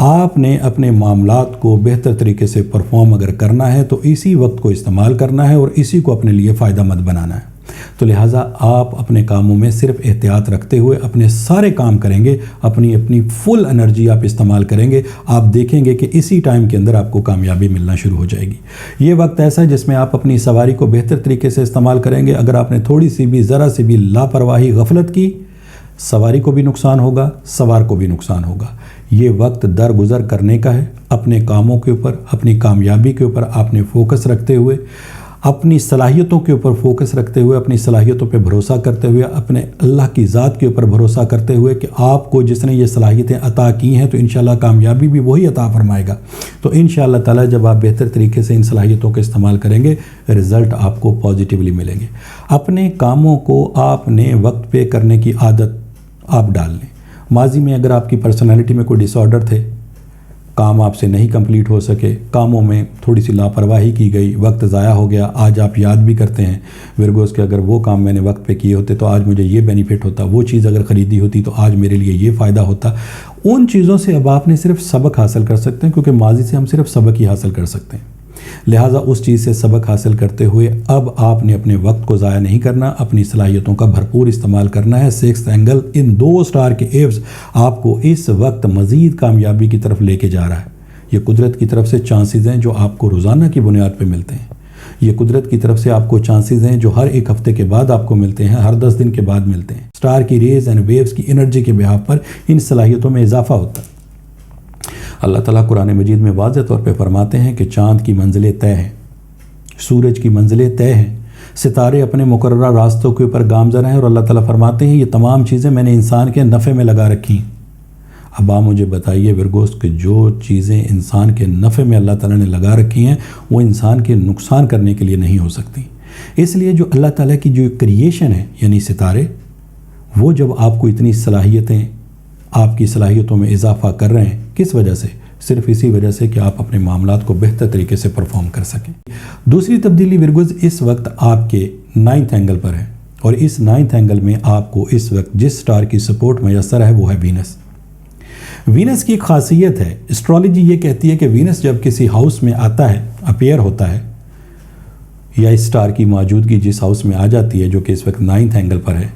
آپ نے اپنے معاملات کو بہتر طریقے سے پرفارم اگر کرنا ہے تو اسی وقت کو استعمال کرنا ہے اور اسی کو اپنے لیے فائدہ مند بنانا ہے۔ تو لہٰذا آپ اپنے کاموں میں صرف احتیاط رکھتے ہوئے اپنے سارے کام کریں گے، اپنی فل انرجی آپ استعمال کریں گے، آپ دیکھیں گے کہ اسی ٹائم کے اندر آپ کو کامیابی ملنا شروع ہو جائے گی۔ یہ وقت ایسا ہے جس میں آپ اپنی سواری کو بہتر طریقے سے استعمال کریں گے۔ اگر آپ نے تھوڑی سی بھی ذرا سی بھی لاپرواہی غفلت کی، سواری کو بھی نقصان ہوگا، سوار کو بھی نقصان ہوگا۔ یہ وقت درگزر کرنے کا ہے۔ اپنے کاموں کے اوپر، اپنی کامیابی کے اوپر آپ نے فوکس رکھتے ہوئے، اپنی صلاحیتوں کے اوپر فوکس رکھتے ہوئے، اپنی صلاحیتوں پہ بھروسہ کرتے ہوئے، اپنے اللہ کی ذات کے اوپر بھروسہ کرتے ہوئے کہ آپ کو جس نے یہ صلاحیتیں عطا کی ہیں تو انشاءاللہ کامیابی بھی وہی عطا فرمائے گا۔ تو انشاءاللہ تعالی جب آپ بہتر طریقے سے ان صلاحیتوں کا استعمال کریں گے، رزلٹ آپ کو پازیٹیولی ملیں گے۔ اپنے کاموں کو آپ نے وقت پہ کرنے کی عادت آپ ڈال لیں۔ ماضی میں اگر آپ کی پرسنالٹی میں کوئی ڈس آرڈر تھے، کام آپ سے نہیں کمپلیٹ ہو سکے، کاموں میں تھوڑی سی لاپرواہی کی گئی، وقت ضائع ہو گیا، آج آپ یاد بھی کرتے ہیں ورگوز کہ اگر وہ کام میں نے وقت پہ کیے ہوتے تو آج مجھے یہ بینیفٹ ہوتا، وہ چیز اگر خریدی ہوتی تو آج میرے لیے یہ فائدہ ہوتا۔ ان چیزوں سے اب آپ نے صرف سبق حاصل کر سکتے ہیں، کیونکہ ماضی سے ہم صرف سبق ہی حاصل کر سکتے ہیں۔ لہٰذا اس چیز سے سبق حاصل کرتے ہوئے اب آپ نے اپنے وقت کو ضائع نہیں کرنا، اپنی صلاحیتوں کا بھرپور استعمال کرنا ہے۔ سکس اینگل ان 2 سٹار کے ایوز آپ کو اس وقت مزید کامیابی کی طرف لے کے جا رہا ہے۔ یہ قدرت کی طرف سے چانسز ہیں جو آپ کو روزانہ کی بنیاد پہ ملتے ہیں۔ یہ قدرت کی طرف سے آپ کو چانسز ہیں جو ہر ایک ہفتے کے بعد آپ کو ملتے ہیں، ہر 10 دن کے بعد ملتے ہیں۔ سٹار کی ریز اینڈ ویوز کی انرجی کے بہاف پر ان صلاحیتوں میں اضافہ ہوتا ہے۔ اللہ تعالیٰ قرآن مجید میں واضح طور پہ فرماتے ہیں کہ چاند کی منزلیں طے ہیں، سورج کی منزلیں طے ہیں، ستارے اپنے مقررہ راستوں کے اوپر گامزن ہیں، اور اللہ تعالیٰ فرماتے ہیں یہ تمام چیزیں میں نے انسان کے نفع میں لگا رکھی ہیں۔ اب آپ مجھے بتائیے ورگوز کہ جو چیزیں انسان کے نفع میں اللہ تعالیٰ نے لگا رکھی ہیں وہ انسان کے نقصان کرنے کے لیے نہیں ہو سکتی۔ اس لیے جو اللہ تعالیٰ کی جو کریشن ہے یعنی ستارے، وہ جب آپ کو اتنی صلاحیتیں، آپ کی صلاحیتوں میں اضافہ کر رہے ہیں، کس وجہ سے؟ صرف اسی وجہ سے کہ آپ اپنے معاملات کو بہتر طریقے سے پرفارم کر سکیں۔ دوسری تبدیلی ورگوز اس وقت آپ کے 9th اینگل پر ہے، اور اس 9th اینگل میں آپ کو اس وقت جس سٹار کی سپورٹ میسر ہے وہ ہے وینس۔ وینس کی ایک خاصیت ہے، اسٹرالوجی یہ کہتی ہے کہ وینس جب کسی ہاؤس میں آتا ہے، اپیئر ہوتا ہے، یا اس سٹار کی موجودگی جس ہاؤس میں آ جاتی ہے جو کہ اس وقت 9th اینگل پر ہے،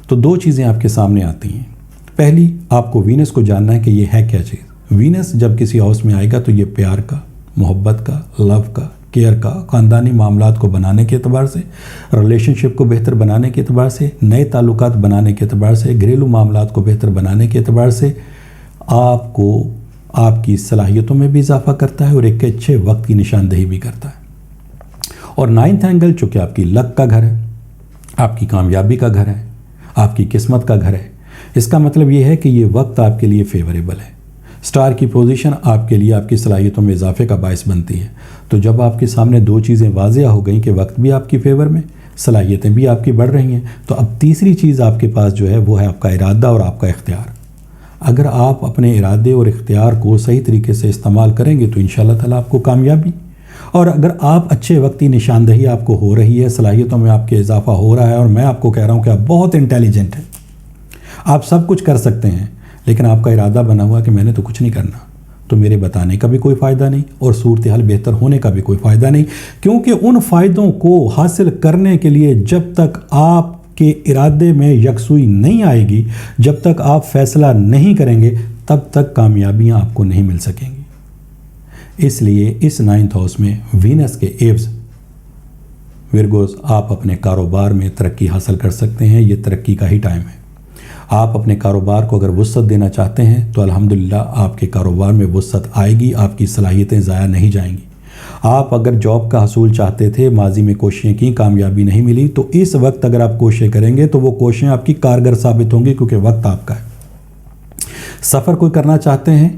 تو 2 چیزیں آپ کے سامنے آتی ہیں۔ پہلی، آپ کو وینس کو جاننا ہے کہ یہ ہے کیا چیز۔ وینس جب کسی ہاؤس میں آئے گا تو یہ پیار کا، محبت کا، لو کا، کیئر کا، خاندانی معاملات کو بنانے کے اعتبار سے، ریلیشن شپ کو بہتر بنانے کے اعتبار سے، نئے تعلقات بنانے کے اعتبار سے، گھریلو معاملات کو بہتر بنانے کے اعتبار سے آپ کو آپ کی صلاحیتوں میں بھی اضافہ کرتا ہے اور ایک اچھے وقت کی نشاندہی بھی کرتا ہے۔ اور 9th اینگل چونکہ آپ کی لک کا گھر ہے، آپ کی کامیابی کا گھر ہے، آپ کی قسمت کا گھر ہے، اس کا مطلب یہ ہے کہ یہ وقت آپ کے لیے فیوریبل ہے۔ سٹار کی پوزیشن آپ کے لیے آپ کی صلاحیتوں میں اضافے کا باعث بنتی ہے۔ تو جب آپ کے سامنے 2 چیزیں واضح ہو گئیں کہ وقت بھی آپ کی فیور میں، صلاحیتیں بھی آپ کی بڑھ رہی ہیں، تو اب تیسری چیز آپ کے پاس جو ہے وہ ہے آپ کا ارادہ اور آپ کا اختیار۔ اگر آپ اپنے ارادے اور اختیار کو صحیح طریقے سے استعمال کریں گے تو انشاءاللہ تعالیٰ آپ کو کامیابی، اور اگر آپ اچھے وقتی نشاندہی آپ کو ہو رہی ہے، صلاحیتوں میں آپ کے اضافہ ہو رہا ہے، اور میں آپ کو کہہ رہا ہوں کہ آپ بہت انٹیلیجنٹ ہیں، آپ سب کچھ کر سکتے ہیں، لیکن آپ کا ارادہ بنا ہوا کہ میں نے تو کچھ نہیں کرنا، تو میرے بتانے کا بھی کوئی فائدہ نہیں اور صورتحال بہتر ہونے کا بھی کوئی فائدہ نہیں، کیونکہ ان فائدوں کو حاصل کرنے کے لیے جب تک آپ کے ارادے میں یکسوئی نہیں آئے گی، جب تک آپ فیصلہ نہیں کریں گے، تب تک کامیابیاں آپ کو نہیں مل سکیں گی۔ اس لیے اس 9th ہاؤس میں وینس کے ایوز ورگوز آپ اپنے کاروبار میں ترقی حاصل کر سکتے ہیں۔ یہ ترقی کا ہی ٹائم ہے۔ آپ اپنے کاروبار کو اگر وسعت دینا چاہتے ہیں تو الحمدللہ آپ کے کاروبار میں وسعت آئے گی، آپ کی صلاحیتیں ضائع نہیں جائیں گی۔ آپ اگر جاب کا حصول چاہتے تھے، ماضی میں کوششیں کی، کامیابی نہیں ملی، تو اس وقت اگر آپ کوششیں کریں گے تو وہ کوششیں آپ کی کارگر ثابت ہوں گی، کیونکہ وقت آپ کا ہے۔ سفر کوئی کرنا چاہتے ہیں،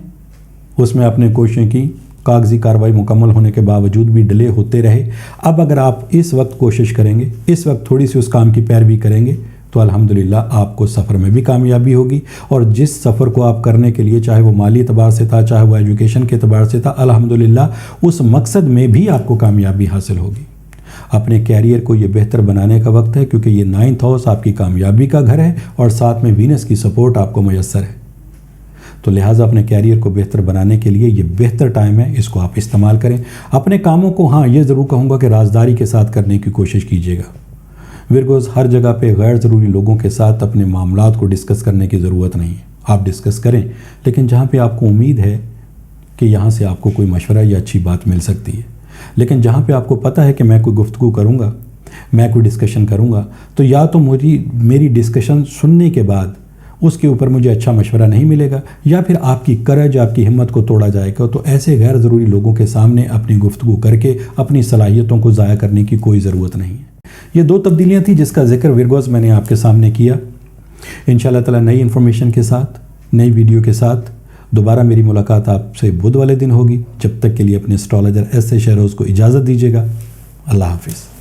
اس میں آپ نے کوششیں کی، کاغذی کارروائی مکمل ہونے کے باوجود بھی ڈیلے ہوتے رہے، اب اگر آپ اس وقت کوشش کریں گے، اس وقت تھوڑی سی اس کام کی پیروی کریں گے تو الحمدللہ آپ کو سفر میں بھی کامیابی ہوگی، اور جس سفر کو آپ کرنے کے لیے، چاہے وہ مالی اعتبار سے تھا، چاہے وہ ایجوکیشن کے اعتبار سے تھا، الحمدللہ اس مقصد میں بھی آپ کو کامیابی حاصل ہوگی۔ اپنے کیریئر کو یہ بہتر بنانے کا وقت ہے، کیونکہ یہ 9th ہاؤس آپ کی کامیابی کا گھر ہے اور ساتھ میں وینس کی سپورٹ آپ کو میسر ہے۔ تو لہٰذا اپنے کیریئر کو بہتر بنانے کے لیے یہ بہتر ٹائم ہے، اس کو آپ استعمال کریں۔ اپنے کاموں کو ہاں یہ ضرور کہوں گا کہ رازداری کے ساتھ کرنے کی کوشش کیجیے گا۔ ورگوز، ہر جگہ پہ غیر ضروری لوگوں کے ساتھ اپنے معاملات کو ڈسکس کرنے کی ضرورت نہیں ہے۔ آپ ڈسکس کریں، لیکن جہاں پہ آپ کو امید ہے کہ یہاں سے آپ کو کوئی مشورہ یا اچھی بات مل سکتی ہے، لیکن جہاں پہ آپ کو پتہ ہے کہ میں کوئی گفتگو کروں گا، میں کوئی ڈسکشن کروں گا، تو یا تو میری ڈسکشن سننے کے بعد اس کے اوپر مجھے اچھا مشورہ نہیں ملے گا، یا پھر آپ کی کرج، آپ کی ہمت کو توڑا جائے گا۔ تو ایسے غیر ضروری لوگوں کے سامنے اپنی گفتگو کر کے اپنی صلاحیتوں کو ضائع کرنے کی کوئی ضرورت نہیں ہے۔ یہ 2 تبدیلیاں تھیں جس کا ذکر ورگوز میں نے آپ کے سامنے کیا۔ انشاءاللہ تعالی نئی انفارمیشن کے ساتھ، نئی ویڈیو کے ساتھ دوبارہ میری ملاقات آپ سے بدھ والے دن ہوگی۔ جب تک کے لیے اپنے اسٹرالوجر ایس اے شہروز کو اجازت دیجیے گا۔ اللہ حافظ۔